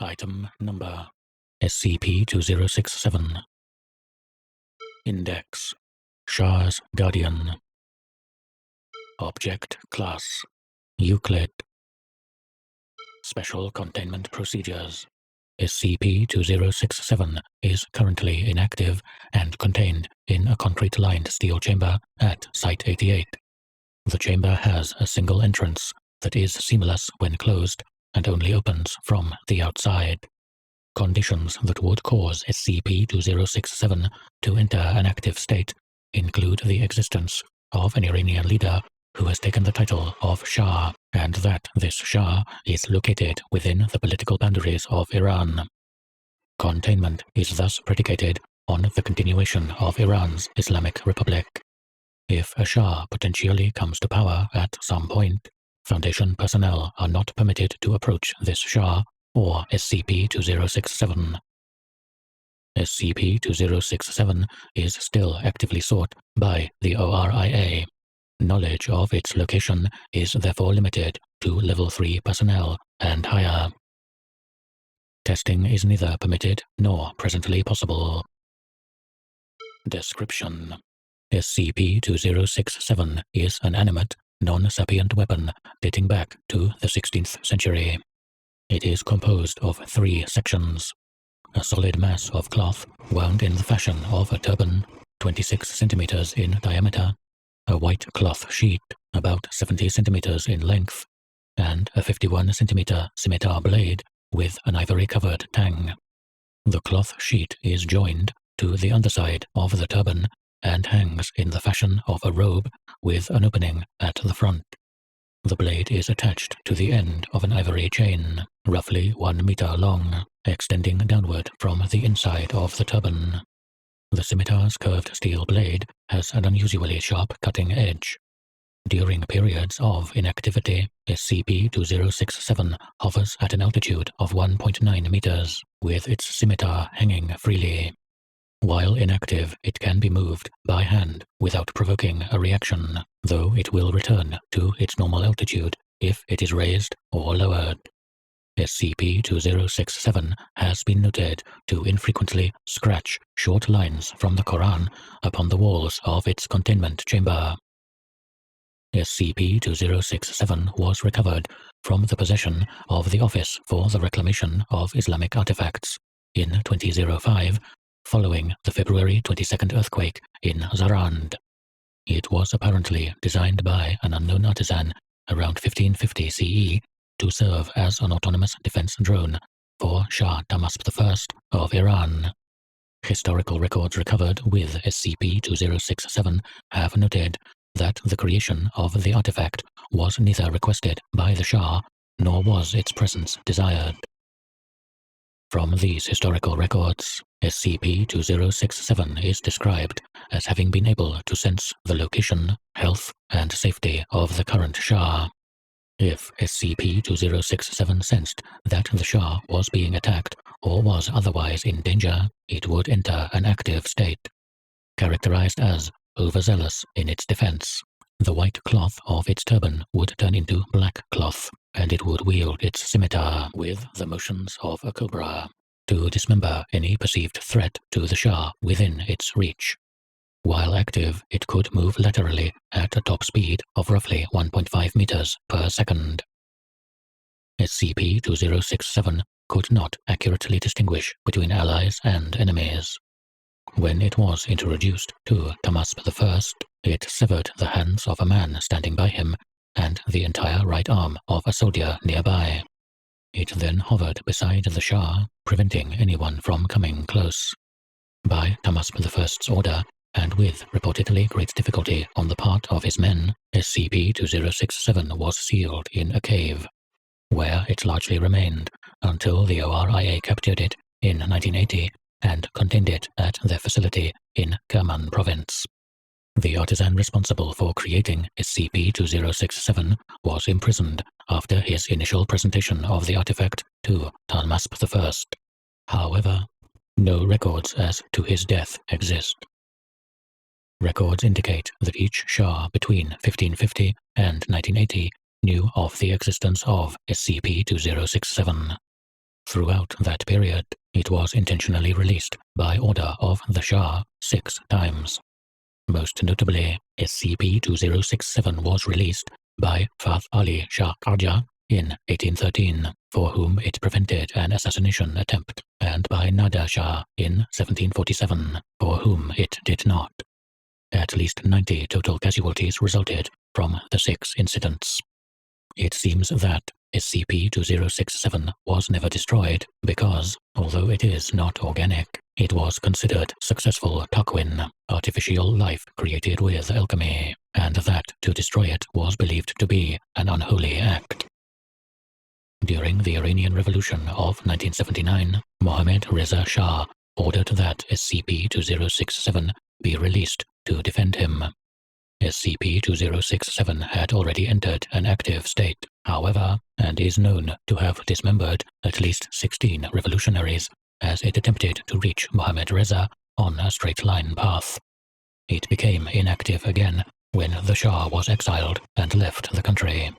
Item Number SCP-2067. Index Shah's Guardian. Object Class Euclid. Special Containment Procedures. SCP-2067 is currently inactive and contained in a concrete-lined steel chamber at Site-88. The chamber has a single entrance that is seamless when closed and only opens from the outside. Conditions that would cause SCP-2067 to enter an active state include the existence of an Iranian leader who has taken the title of Shah, and that this Shah is located within the political boundaries of Iran. Containment is thus predicated on the continuation of Iran's Islamic Republic. If a Shah potentially comes to power at some point, Foundation personnel are not permitted to approach this Shah or SCP-2067. SCP-2067 is still actively sought by the ORIA. Knowledge of its location is therefore limited to Level 3 personnel and higher. Testing is neither permitted nor presently possible. Description: SCP-2067 is an animate, non-sapient weapon dating back to the 16th century. It is composed of 3 sections: a solid mass of cloth wound in the fashion of a turban, 26 centimeters in diameter, a white cloth sheet about 70 centimeters in length, and a 51 centimeter scimitar blade with an ivory-covered tang. The cloth sheet is joined to the underside of the turban and hangs in the fashion of a robe with an opening at the front. The blade is attached to the end of an ivory chain, roughly 1 meter long, extending downward from the inside of the turban. The scimitar's curved steel blade has an unusually sharp cutting edge. During periods of inactivity, SCP-2067 hovers at an altitude of 1.9 meters, with its scimitar hanging freely. While inactive, it can be moved by hand without provoking a reaction, though it will return to its normal altitude if it is raised or lowered. SCP-2067 has been noted to infrequently scratch short lines from the Quran upon the walls of its containment chamber. SCP-2067 was recovered from the possession of the Office for the Reclamation of Islamic Artifacts in 2005, following the February 22nd earthquake in Zarand. It was apparently designed by an unknown artisan around 1550 CE to serve as an autonomous defense drone for Shah Tahmasp I of Iran. Historical records recovered with SCP-2067 have noted that the creation of the artifact was neither requested by the Shah nor was its presence desired. From these historical records, SCP-2067 is described as having been able to sense the location, health, and safety of the current Shah. If SCP-2067 sensed that the Shah was being attacked or was otherwise in danger, it would enter an active state. Characterized as overzealous in its defense, the white cloth of its turban would turn into black cloth, and it would wield its scimitar with the motions of a cobra to dismember any perceived threat to the Shah within its reach. While active, it could move laterally at a top speed of roughly 1.5 meters per second. SCP-2067 could not accurately distinguish between allies and enemies. When it was introduced to Tahmasp I, it severed the hands of a man standing by him and the entire right arm of a soldier nearby. It then hovered beside the Shah, preventing anyone from coming close. By Tahmasp I's order, and with reportedly great difficulty on the part of his men, SCP-2067 was sealed in a cave, where it largely remained until the ORIA captured it in 1980 and contained it at their facility in Kerman Province. The artisan responsible for creating SCP-2067 was imprisoned after his initial presentation of the artifact to Tahmasp I. However, no records as to his death exist. Records indicate that each Shah between 1550 and 1980 knew of the existence of SCP-2067. Throughout that period, it was intentionally released by order of the Shah 6 times. Most notably, SCP-2067 was released by Fath Ali Shah Khaja in 1813, for whom it prevented an assassination attempt, and by Nader Shah in 1747, for whom it did not. At least 90 total casualties resulted from the 6 incidents. It seems that SCP-2067 was never destroyed because, although it is not organic, it was considered successful Takwin, artificial life created with alchemy, and that to destroy it was believed to be an unholy act. During the Iranian Revolution of 1979, Mohammad Reza Shah ordered that SCP-2067 be released to defend him. SCP-2067 had already entered an active state, however, and is known to have dismembered at least 16 revolutionaries as it attempted to reach Mohammad Reza on a straight-line path. It became inactive again when the Shah was exiled and left the country.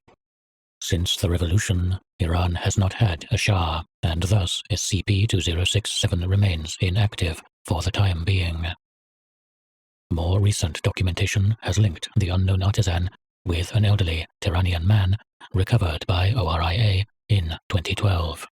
Since the revolution, Iran has not had a Shah, and thus SCP-2067 remains inactive for the time being. More recent documentation has linked the unknown artisan with an elderly Tehrannian man recovered by ORIA in 2012.